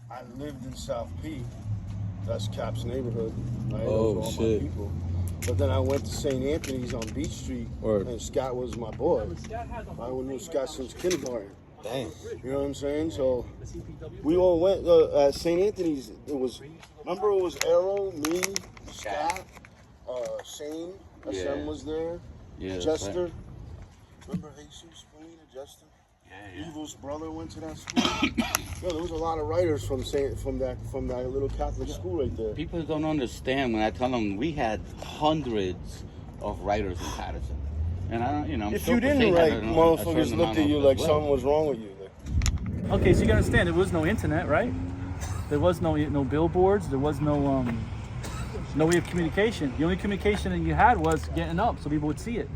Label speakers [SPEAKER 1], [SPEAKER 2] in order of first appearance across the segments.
[SPEAKER 1] I lived in South Peak. That's Cap's neighborhood. Right?
[SPEAKER 2] Oh,
[SPEAKER 1] Those were all
[SPEAKER 2] shit.
[SPEAKER 1] my people. But then I went to St. Anthony's on Beach Street, and Scott was my boy. I knew Scott since kindergarten.
[SPEAKER 2] Dang.
[SPEAKER 1] You know what I'm saying? So we all went at St. Anthony's. Remember it was Arrow, me, Scott, Shane, SM was there, Jester. Right. Remember Jesus, Jester? Yeah. Evil's brother went to that school. Yo, there was a lot of writers from that little Catholic school right there.
[SPEAKER 3] People don't understand when I tell them we had hundreds of writers in Patterson, and I don't, I'm
[SPEAKER 1] if you didn't write, motherfuckers looked at you like something was wrong with you.
[SPEAKER 4] Okay, so you gotta understand, there was no internet, right? There was no billboards. There was no way of communication. The only communication that you had was getting up, so people would see it.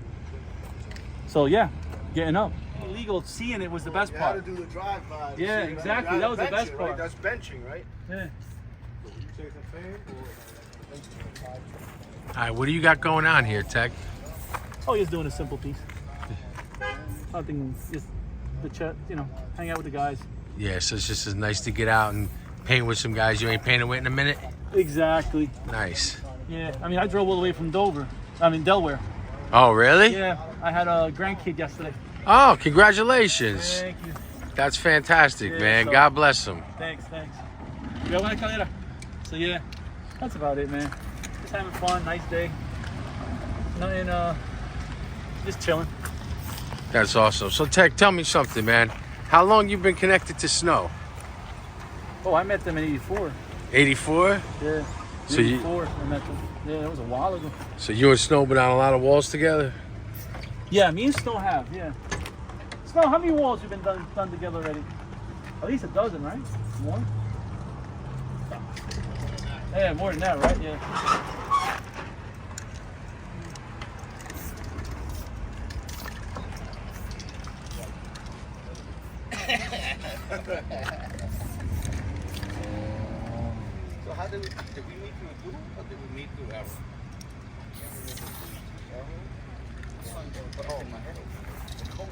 [SPEAKER 4] So yeah, getting up. Illegal, seeing it was the best part.
[SPEAKER 1] You had to do the drive-by.
[SPEAKER 4] Yeah, exactly. That was the best part.
[SPEAKER 1] Right? That's benching, right?
[SPEAKER 4] Yeah.
[SPEAKER 5] All right, what do you got going on here, Teck?
[SPEAKER 4] Oh, he's doing a simple piece. Nothing, just the chat, hang out with the guys.
[SPEAKER 5] Yeah, so it's just as nice to get out and paint with some guys you ain't painted with in a minute?
[SPEAKER 4] Exactly.
[SPEAKER 5] Nice.
[SPEAKER 4] Yeah, I mean, I drove all the way from Delaware.
[SPEAKER 5] Oh, really?
[SPEAKER 4] Yeah, I had a grandkid yesterday.
[SPEAKER 5] Oh, congratulations.
[SPEAKER 4] Thank you.
[SPEAKER 5] That's fantastic, man.
[SPEAKER 4] So,
[SPEAKER 5] God bless him.
[SPEAKER 4] Thanks. So yeah, that's about it, man. Just having fun, nice day. Nothing, just chilling.
[SPEAKER 5] That's awesome. So, Teck, tell me something, man. How long you been connected to Snow?
[SPEAKER 4] Oh, I met them in 84.
[SPEAKER 5] 84?
[SPEAKER 4] Yeah.
[SPEAKER 5] So
[SPEAKER 4] 84, I met them. Yeah, that was a while ago.
[SPEAKER 5] So you and Snow been on a lot of walls together?
[SPEAKER 4] Yeah, me and Snow have, yeah. Snow, how many walls have been done together already? At least a dozen, right? More? Yeah, more than that, right? Yeah.
[SPEAKER 3] So how did we meet through Blue or did we meet through Arrow? Oh, my head. Oh,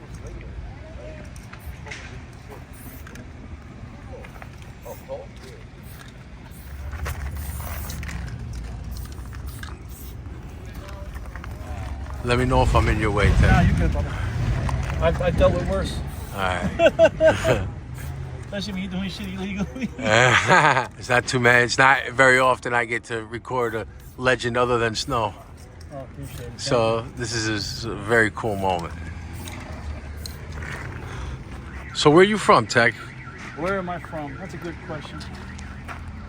[SPEAKER 5] Let me know if I'm in your way, Teck.
[SPEAKER 4] Nah, you're good, brother. I've dealt with worse.
[SPEAKER 5] All right.
[SPEAKER 4] Especially when you're doing shit illegally.
[SPEAKER 5] It's not too many. It's not very often I get to record a legend other than Snow.
[SPEAKER 4] Oh, appreciate it.
[SPEAKER 5] So this is a very cool moment. So where are you from, Teck?
[SPEAKER 4] Where am I from? That's a good question.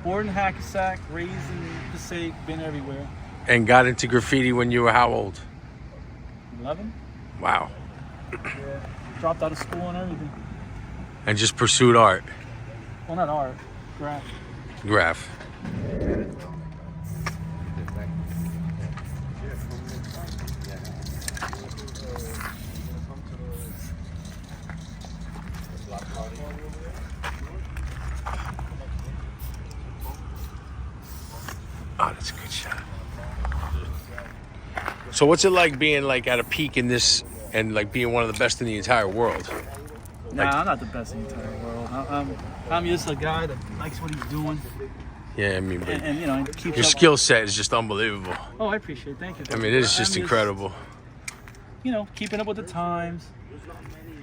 [SPEAKER 4] Born in Hackensack, raised in Passaic, been everywhere.
[SPEAKER 5] And got into graffiti when you were how old?
[SPEAKER 4] 11?
[SPEAKER 5] Wow.
[SPEAKER 4] Yeah. Dropped out of school and everything.
[SPEAKER 5] And just pursued art.
[SPEAKER 4] Well, not art.
[SPEAKER 5] Graph. Oh, that's a good shot. So what's it like being like at a peak in this and like being one of the best in the entire world?
[SPEAKER 4] Nah, I'm not the best in the entire world. I'm just a guy that likes what he's doing.
[SPEAKER 5] Yeah, I mean, but
[SPEAKER 4] and keeps
[SPEAKER 5] your
[SPEAKER 4] up.
[SPEAKER 5] skill set is just unbelievable.
[SPEAKER 4] Oh, I appreciate it. Thank you.
[SPEAKER 5] I mean, it is just incredible.
[SPEAKER 4] Keeping up with the times.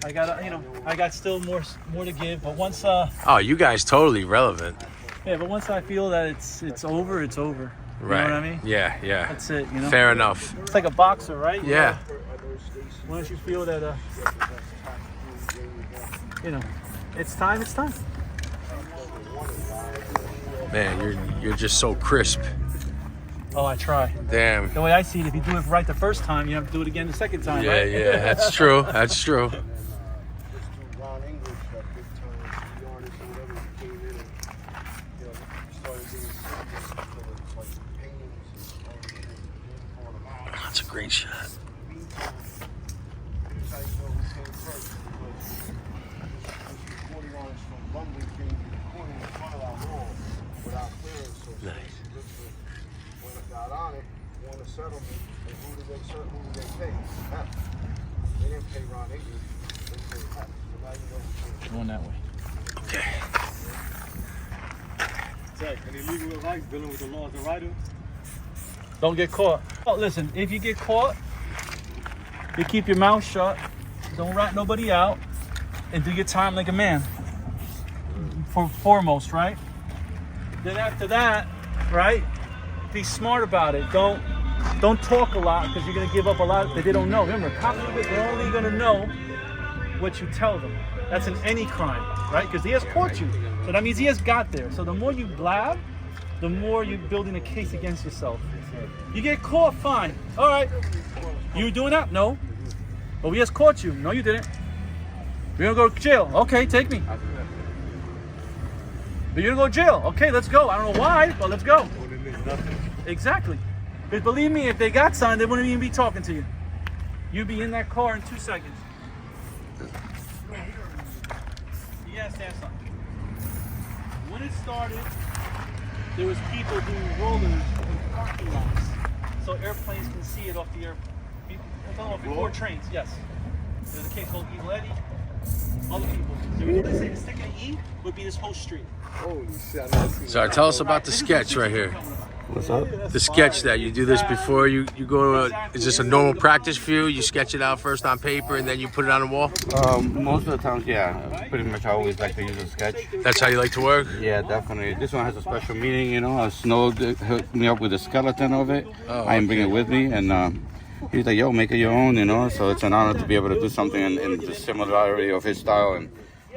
[SPEAKER 4] I got still more to give, but once
[SPEAKER 5] Oh, you guys totally relevant.
[SPEAKER 4] yeah, but once I feel that it's over, it's over. You
[SPEAKER 5] Right.
[SPEAKER 4] know what I mean?
[SPEAKER 5] Yeah.
[SPEAKER 4] That's it,
[SPEAKER 5] Fair enough.
[SPEAKER 4] It's like a boxer, right?
[SPEAKER 5] Yeah.
[SPEAKER 4] Once you feel that it's time, it's time.
[SPEAKER 5] Man, you're just so crisp.
[SPEAKER 4] Oh, I try.
[SPEAKER 5] Damn.
[SPEAKER 4] The way I see it, if you do it right the first time, you have to do it again the second time,
[SPEAKER 5] Yeah,
[SPEAKER 4] right?
[SPEAKER 5] yeah, that's true. That's true. That's a great shot. Nice.
[SPEAKER 1] When it got on it, won a settlement, and who did they pay? Hep. They didn't pay Ron Higgins, they paid Hep. So now you know who paid.
[SPEAKER 4] Going that way.
[SPEAKER 5] Okay.
[SPEAKER 4] Teck, any legal advice dealing with the law as a writer? Don't get caught. Oh, listen, if you get caught, you keep your mouth shut, don't rat nobody out, and do your time like a man. For foremost, right? Then after that, right? Be smart about it. Don't talk a lot because you're gonna give up a lot that they don't know. Remember, cops, they're only gonna know what you tell them. That's in any crime, right? Because he has caught you. So that means he has got there. So the more you blab, the more you're building a case against yourself. You get caught, fine. All right. You doing that? No. But we just caught you. No, you didn't. We're gonna go to jail. Okay, take me. But you're gonna go to jail. Okay, let's go. I don't know why, but let's go. Exactly. But believe me, if they got signed, they wouldn't even be talking to you. You'd be in that car in 2 seconds. You gotta stand something. When it started, there was people doing rollers in parking lots, so airplanes can see it off the airplane. Before trains, yes. There's a case called Evil Eddie. Other people. So they say the stick of E would be this whole street.
[SPEAKER 1] Holy shit.
[SPEAKER 5] Zar, tell us about the sketch right here.
[SPEAKER 3] What's up?
[SPEAKER 5] The sketch that you do this before you go to, is this a normal practice for you? You sketch it out first on paper and then you put it on the wall?
[SPEAKER 3] Most of the times, yeah. Pretty much I always like to use a sketch.
[SPEAKER 5] That's how you like to work?
[SPEAKER 3] Yeah, definitely. This one has a special meaning, you know. Snow hooked me up with the skeleton of it.
[SPEAKER 5] Oh,
[SPEAKER 3] I didn't bring it with me, and he's like, yo, make it your own, you know. So it's an honor to be able to do something in the similarity of his style, and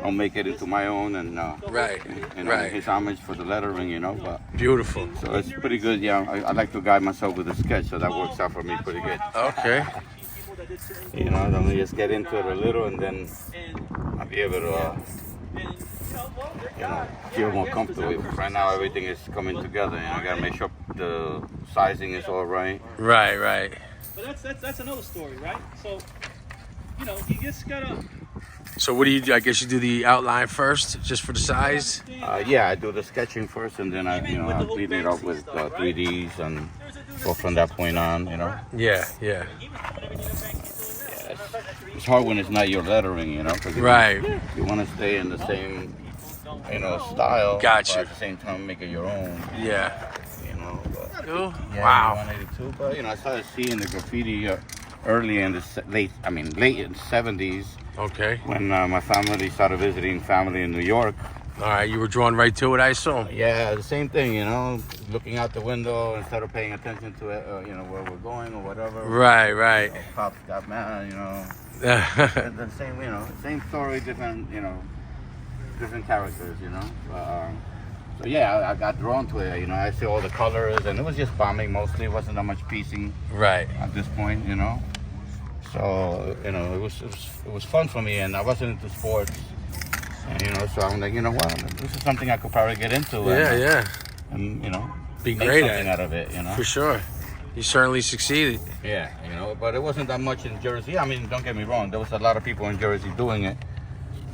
[SPEAKER 3] I'll make it into my own, and
[SPEAKER 5] Right,
[SPEAKER 3] you know,
[SPEAKER 5] right.
[SPEAKER 3] his homage for the lettering, you know. But
[SPEAKER 5] Beautiful.
[SPEAKER 3] so it's pretty good. Yeah, I like to guide myself with a sketch, so that works out for me pretty good.
[SPEAKER 5] Okay.
[SPEAKER 3] You know, then we just get into it a little, and then I'll be able to, you know, feel more comfortable. Right now, everything is coming together. You know, I gotta make sure the sizing is all right.
[SPEAKER 5] Right, right.
[SPEAKER 4] But that's another story, right? So, you know, you just gotta.
[SPEAKER 5] So what do you do? I guess you do the outline first, just for the size?
[SPEAKER 3] Yeah, I do the sketching first, and then I clean it up with 3Ds and go from that point on. You know.
[SPEAKER 5] Yeah, yeah.
[SPEAKER 3] It's hard when it's not your lettering, you know. 'Cause
[SPEAKER 5] Right.
[SPEAKER 3] You want to stay in the same, you know, style.
[SPEAKER 5] Gotcha.
[SPEAKER 3] But at the same time, make it your own.
[SPEAKER 5] Yeah.
[SPEAKER 3] You know. But,
[SPEAKER 5] Cool.
[SPEAKER 3] yeah,
[SPEAKER 5] Wow.
[SPEAKER 3] 182. But you know, I started seeing the graffiti early in the late in the 70s.
[SPEAKER 5] Okay.
[SPEAKER 3] When my family started visiting family in New York.
[SPEAKER 5] All right, you were drawn right to it, I assume.
[SPEAKER 3] Yeah, the same thing, you know, looking out the window instead of paying attention to it, you know, where we're going or whatever.
[SPEAKER 5] Right, right.
[SPEAKER 3] Pops got mad, you know. And the same, you know, same story, different, you know, different characters, you know. So yeah, I got drawn to it. You know, I see all the colors, and it was just bombing mostly. It wasn't that much piecing.
[SPEAKER 5] Right.
[SPEAKER 3] At this point, you know. So you know, it was fun for me, and I wasn't into sports. And, you know, so I'm like, you know what, this is something I could probably get into.
[SPEAKER 5] Yeah, yeah.
[SPEAKER 3] And you know,
[SPEAKER 5] Be
[SPEAKER 3] make
[SPEAKER 5] great
[SPEAKER 3] something
[SPEAKER 5] at
[SPEAKER 3] out of it. You know.
[SPEAKER 5] For sure. You certainly succeeded.
[SPEAKER 3] Yeah, you know, but it wasn't that much in Jersey. I mean, don't get me wrong, there was a lot of people in Jersey doing it.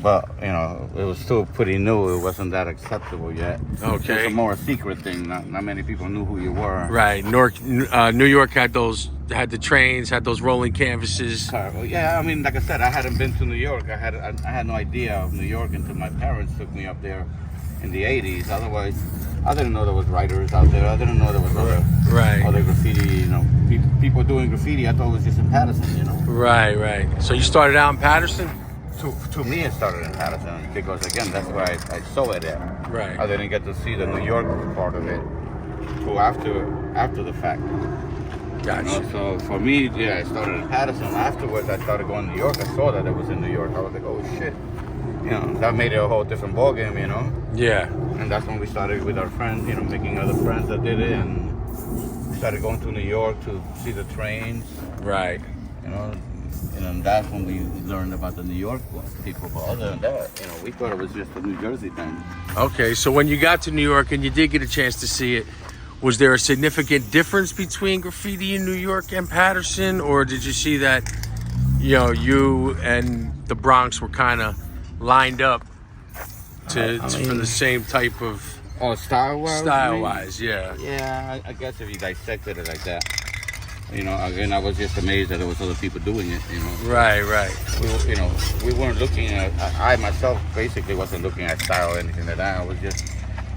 [SPEAKER 3] But, you know, it was still pretty new. It wasn't that acceptable yet.
[SPEAKER 5] Okay.
[SPEAKER 3] It was more a secret thing. Not many people knew who you were.
[SPEAKER 5] Right. New York had the trains, had those rolling canvases.
[SPEAKER 3] Yeah, I mean, like I said, I hadn't been to New York. I had no idea of New York until my parents took me up there in the 80s. Otherwise, I didn't know there was writers out there. I didn't know there was other graffiti, you know, people doing graffiti. I thought it was just in Patterson, you know.
[SPEAKER 5] Right, right. So you started out in Patterson?
[SPEAKER 3] To me, it started in Patterson because, again, that's where I saw it at.
[SPEAKER 5] Right.
[SPEAKER 3] I didn't get to see the New York part of it till after the fact.
[SPEAKER 5] Gotcha.
[SPEAKER 3] You know, so for me, yeah, I started in Patterson. Afterwards, I started going to New York. I saw that it was in New York. I was like, oh shit. You know, that made it a whole different ballgame, you know?
[SPEAKER 5] Yeah.
[SPEAKER 3] And that's when we started with our friends, you know, making other friends that did it. And we started going to New York to see the trains.
[SPEAKER 5] Right.
[SPEAKER 3] You know, and that's when we learned about the New York people. But other than that, you know, we thought it was just a New Jersey thing.
[SPEAKER 5] Okay, so when you got to New York and you did get a chance to see it, was there a significant difference between graffiti in New York and Patterson? Or did you see that, you know, you and the Bronx were kind of lined up for the same type of...
[SPEAKER 3] Oh, style-wise?
[SPEAKER 5] Style-wise, yeah.
[SPEAKER 3] Yeah, I guess if you dissected it like that. You know, again, I was just amazed that there was other people doing it, you know.
[SPEAKER 5] Right, right.
[SPEAKER 3] We weren't looking at, I myself basically wasn't looking at style or anything like that. I was just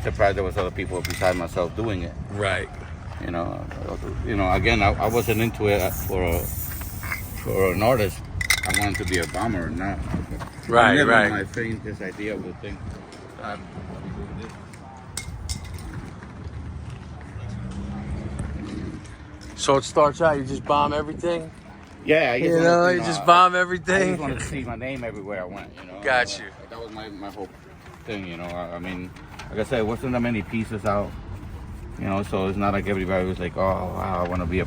[SPEAKER 3] surprised there was other people besides myself doing it.
[SPEAKER 5] Right.
[SPEAKER 3] You know, again, I wasn't into it for an artist. I wanted to be a bomber, not.
[SPEAKER 5] Right,
[SPEAKER 3] never
[SPEAKER 5] right.
[SPEAKER 3] In my faintest idea would think I'll be doing this.
[SPEAKER 5] So it starts out, you just bomb everything?
[SPEAKER 3] Yeah, I just
[SPEAKER 5] You know, you just bomb everything?
[SPEAKER 3] I just wanted to see my name everywhere I went, you know.
[SPEAKER 5] Got you.
[SPEAKER 3] That was my whole thing, you know. I mean, like I said, it wasn't that many pieces out, you know, so it's not like everybody was like, oh, wow, I want to be a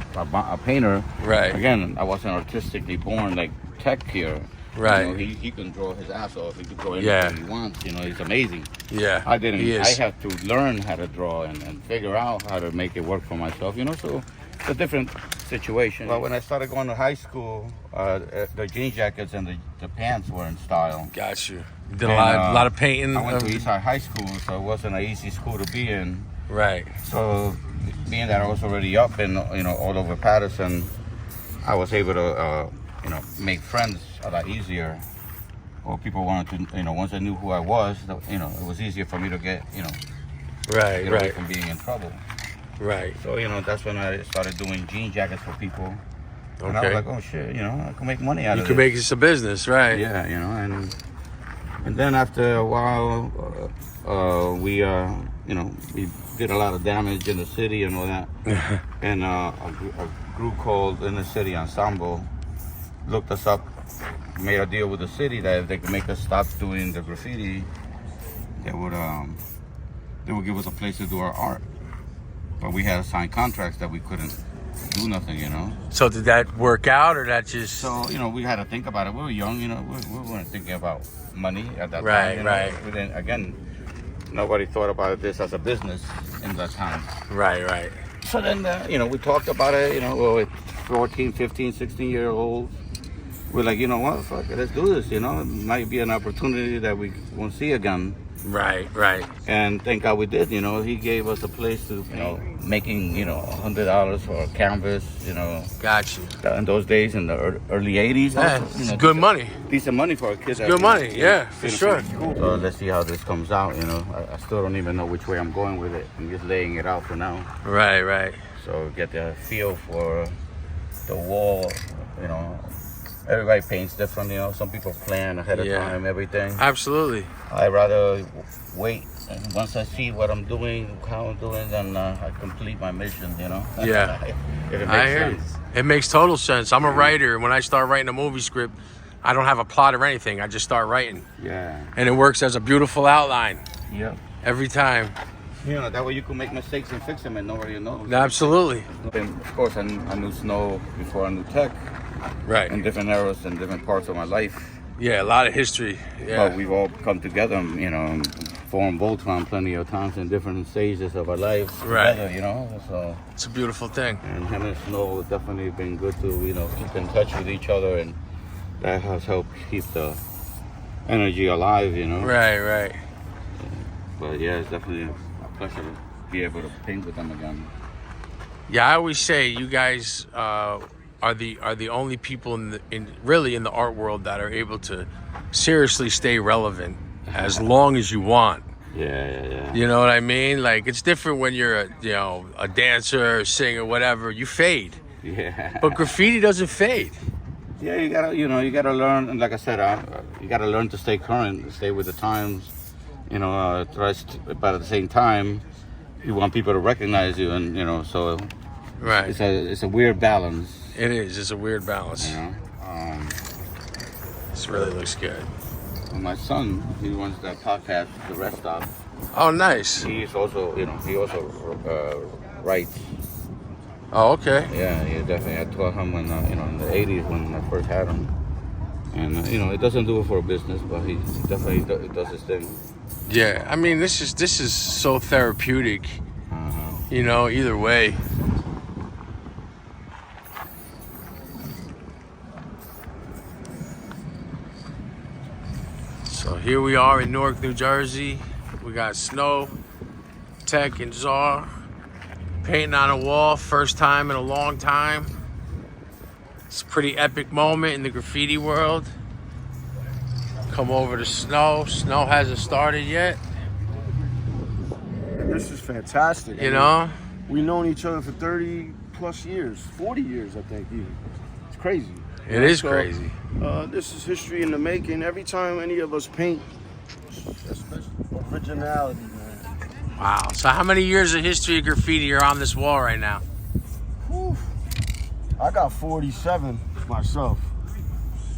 [SPEAKER 3] painter.
[SPEAKER 5] Right.
[SPEAKER 3] Again, I wasn't artistically born like Teck here.
[SPEAKER 5] Right.
[SPEAKER 3] You know, he can draw his ass off. He can draw anything he wants. You know, he's amazing.
[SPEAKER 5] Yeah.
[SPEAKER 3] I didn't.
[SPEAKER 5] He is.
[SPEAKER 3] I had to learn how to draw and figure out how to make it work for myself. You know, so it's a different situation. Well, when I started going to high school, the jean jackets and the pants were in style.
[SPEAKER 5] Got you. You did a lot of painting.
[SPEAKER 3] I went to Eastside High School, so it wasn't an easy school to be in.
[SPEAKER 5] Right.
[SPEAKER 3] So, being that I was already up in, you know, all over Patterson, I was able to, you know, make friends a lot easier. Or people wanted to, you know, once they knew who I was, you know, it was easier for me to get, you know,
[SPEAKER 5] Right,
[SPEAKER 3] get away
[SPEAKER 5] right,
[SPEAKER 3] from being in trouble.
[SPEAKER 5] right.
[SPEAKER 3] So, you know, that's when I started doing jean jackets for people. And I was
[SPEAKER 5] Okay.
[SPEAKER 3] like, oh shit, you know, I can make money out
[SPEAKER 5] You
[SPEAKER 3] of
[SPEAKER 5] can
[SPEAKER 3] this.
[SPEAKER 5] make this a business, right?
[SPEAKER 3] Yeah, you know, and then after a while, we, you know, we did a lot of damage in the city and all that. And a group called Inner City Ensemble looked us up, made a deal with the city that if they could make us stop doing the graffiti, they would give us a place to do our art. But we had to sign contracts that we couldn't do nothing, you know.
[SPEAKER 5] So did that work out, or that just?
[SPEAKER 3] So, you know, we had to think about it. We were young, you know, we weren't thinking about money at that
[SPEAKER 5] Right,
[SPEAKER 3] time. You know?
[SPEAKER 5] right.
[SPEAKER 3] We didn't, again, nobody thought about this as a business in that time.
[SPEAKER 5] Right, right.
[SPEAKER 3] So then, you know, we talked about it, you know, with 14, 15, 16-year-olds. We're like, you know what, fuck it, let's do this, you know. It might be an opportunity that we won't see again.
[SPEAKER 5] Right, right.
[SPEAKER 3] And thank God we did, you know. He gave us a place to, you know, making, you know, $100 for a canvas, you know.
[SPEAKER 5] Got you.
[SPEAKER 3] In those days, in the early 80s.
[SPEAKER 5] Yeah,
[SPEAKER 3] also,
[SPEAKER 5] it's
[SPEAKER 3] know,
[SPEAKER 5] good money.
[SPEAKER 3] Decent money for a kid.
[SPEAKER 5] Good money, yeah, for sure.
[SPEAKER 3] So let's see how this comes out, you know. I still don't even know which way I'm going with it. I'm just laying it out for now.
[SPEAKER 5] Right, right.
[SPEAKER 3] So get the feel for the wall, you know. Everybody paints different, you know. Some people plan ahead of time, everything.
[SPEAKER 5] Absolutely.
[SPEAKER 3] I rather wait. And once I see what I'm doing, how I'm doing, then I complete my mission, you know.
[SPEAKER 5] Yeah.
[SPEAKER 3] If it makes
[SPEAKER 5] I hear you.
[SPEAKER 3] sense.
[SPEAKER 5] It makes total sense. I'm a writer. When I start writing a movie script, I don't have a plot or anything. I just start writing.
[SPEAKER 3] Yeah.
[SPEAKER 5] And it works as a beautiful outline
[SPEAKER 3] Yep.
[SPEAKER 5] every time.
[SPEAKER 3] You know, that way you can make mistakes and fix them and nobody knows.
[SPEAKER 5] Absolutely.
[SPEAKER 3] And of course, I knew Snow before I knew Teck
[SPEAKER 5] Right.
[SPEAKER 3] in different eras and different parts of my life.
[SPEAKER 5] Yeah, a lot of history. Yeah.
[SPEAKER 3] But we've all come together, you know, and formed Voltron plenty of times in different stages of our lives
[SPEAKER 5] Right.
[SPEAKER 3] together, you know. So,
[SPEAKER 5] It's a beautiful thing.
[SPEAKER 3] and him and Snow have definitely been good to, you know, keep in touch with each other, and that has helped keep the energy alive, you know.
[SPEAKER 5] Right, right.
[SPEAKER 3] But yeah, it's definitely a pleasure to be able to paint with them again.
[SPEAKER 5] Yeah, I always say you guys are the only people in the art world that are able to seriously stay relevant as long as you want.
[SPEAKER 3] Yeah.
[SPEAKER 5] You know what I mean? Like, it's different when you're a dancer, a singer, whatever. You fade.
[SPEAKER 3] Yeah.
[SPEAKER 5] But graffiti doesn't fade.
[SPEAKER 3] Yeah, you gotta learn. And like I said, you gotta learn to stay current, stay with the times. You know, but at the same time, you want people to recognize you, and you know, so
[SPEAKER 5] Right.
[SPEAKER 3] it's a weird balance.
[SPEAKER 5] It is. It's a weird balance.
[SPEAKER 3] You know,
[SPEAKER 5] This really looks good.
[SPEAKER 3] my son, he runs that podcast, The Rest Stop.
[SPEAKER 5] Oh, nice.
[SPEAKER 3] He's also, you know, writes.
[SPEAKER 5] Oh, okay.
[SPEAKER 3] Yeah, he definitely. I taught him when, you know, in the '80s when I first had him. And you know, it doesn't do it for a business, but he definitely does his thing.
[SPEAKER 5] Yeah. I mean, this is so therapeutic. You know, either way. So here we are in Newark, New Jersey. We got Snow, Teck, and Zar painting on a wall. First time in a long time. It's a pretty epic moment in the graffiti world. Come over to Snow. Snow hasn't started yet.
[SPEAKER 1] this is fantastic.
[SPEAKER 5] You know?
[SPEAKER 1] We've known each other for 30 plus years, 40 years, I think, even. It's crazy.
[SPEAKER 5] It is crazy.
[SPEAKER 1] This is history in the making. Every time any of us paint, especially originality, man.
[SPEAKER 5] Wow. So how many years of history of graffiti are on this wall right now?
[SPEAKER 1] Whew. I got 47 myself.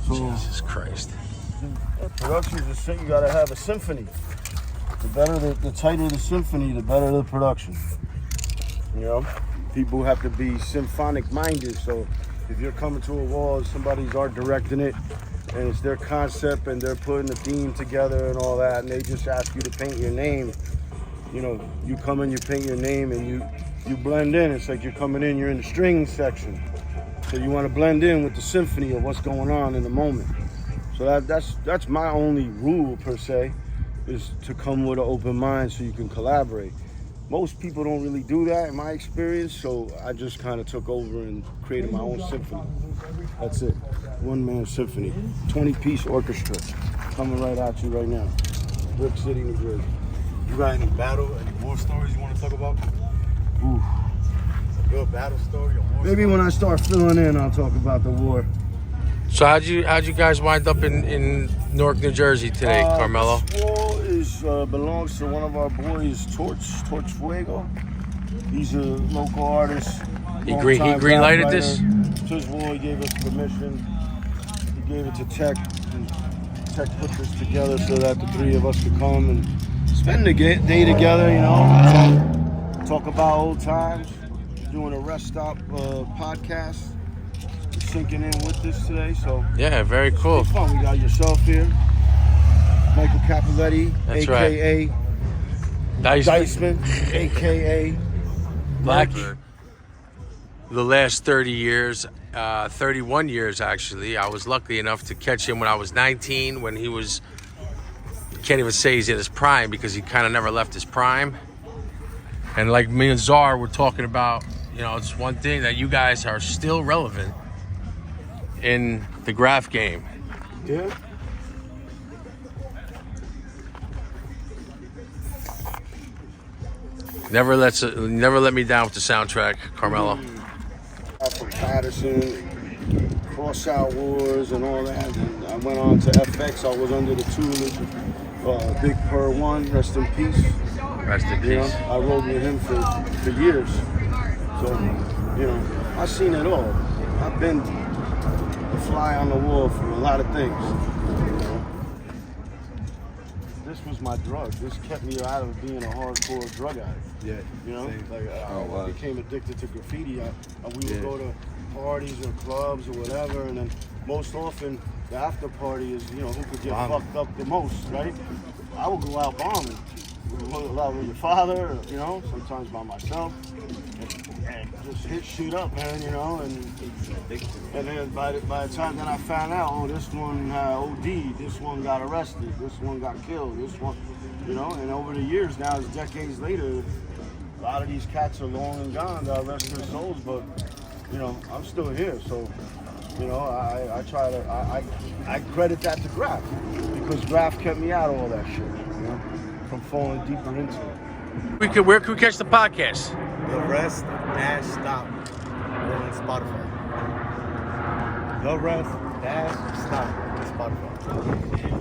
[SPEAKER 1] So,
[SPEAKER 5] Jesus Christ.
[SPEAKER 1] Production is you gotta have a symphony. The tighter the symphony, the better the production. You know, people have to be symphonic minded. So if you're coming to a wall and somebody's art directing it, and it's their concept and they're putting the theme together and all that, and they just ask you to paint your name, you know, you come in, you paint your name, and you blend in. It's like you're coming in, you're in the string section. So you want to blend in with the symphony of what's going on in the moment. So that's my only rule per se, is to come with an open mind so you can collaborate. Most people don't really do that in my experience, so I just kind of took over and created my own symphony. That's it. One-man symphony. 20-piece orchestra coming right at you right now. Brick City, New Jersey.
[SPEAKER 2] You got any war stories you want to talk about?
[SPEAKER 1] Ooh.
[SPEAKER 2] Good battle story or war
[SPEAKER 1] Maybe when I start filling in, I'll talk about the war.
[SPEAKER 5] So how'd you guys wind up in Newark, New Jersey today, Carmelo?
[SPEAKER 1] This wall belongs to one of our boys, Torch Fuego. He's a local artist.
[SPEAKER 5] He green-lighted this?
[SPEAKER 1] It's his wall. He gave us permission. He gave it to Teck, and Teck put this together so that the three of us could come and spend the day together, you know, talk about old times. Doing a rest stop podcast. Sinking in with this today, so
[SPEAKER 5] yeah, very cool.
[SPEAKER 1] It's fun. We got yourself here, Michael Capoletti,
[SPEAKER 5] That's
[SPEAKER 1] aka
[SPEAKER 5] right.
[SPEAKER 1] Diceman, aka
[SPEAKER 5] Blackie. The last 30 years, 31 years actually, I was lucky enough to catch him when I was 19, when he was, can't even say he's in his prime because he kind of never left his prime. And like me and Zar were talking about, you know, it's one thing that you guys are still relevant in the graph game.
[SPEAKER 1] Yeah.
[SPEAKER 5] Never let me down with the soundtrack, Carmelo.
[SPEAKER 1] From Patterson, Cross-Out Wars and all that. And I went on to FX. I was under the tutelage of Big Purr One, rest in peace.
[SPEAKER 5] Rest in peace.
[SPEAKER 1] You know, I rode with him for years. So, you know, I've seen it all. I've been a fly on the wall for a lot of things. You know? This was my drug. This kept me out of being a hardcore drug addict.
[SPEAKER 2] Yeah.
[SPEAKER 1] You know,
[SPEAKER 2] same.
[SPEAKER 1] like I became addicted to graffiti. We would go to parties or clubs or whatever, and then most often the after party is, you know, who could get fucked up the most, right? I would go out bombing. With your father, or, you know, sometimes by myself, and just hit shit up, man, you know, and then by the time that I found out, oh, this one OD'd, this one got arrested, this one got killed, this one, you know, and over the years now, it's decades later, a lot of these cats are long and gone, God rest their souls, but, you know, I'm still here, so, you know, I credit that to Graph, because Graph kept me out of all that shit, you know. From falling deeper into it.
[SPEAKER 5] Where can we catch the podcast?
[SPEAKER 2] The Rest Dash Stop on Spotify. The Rest Dash Stop on Spotify.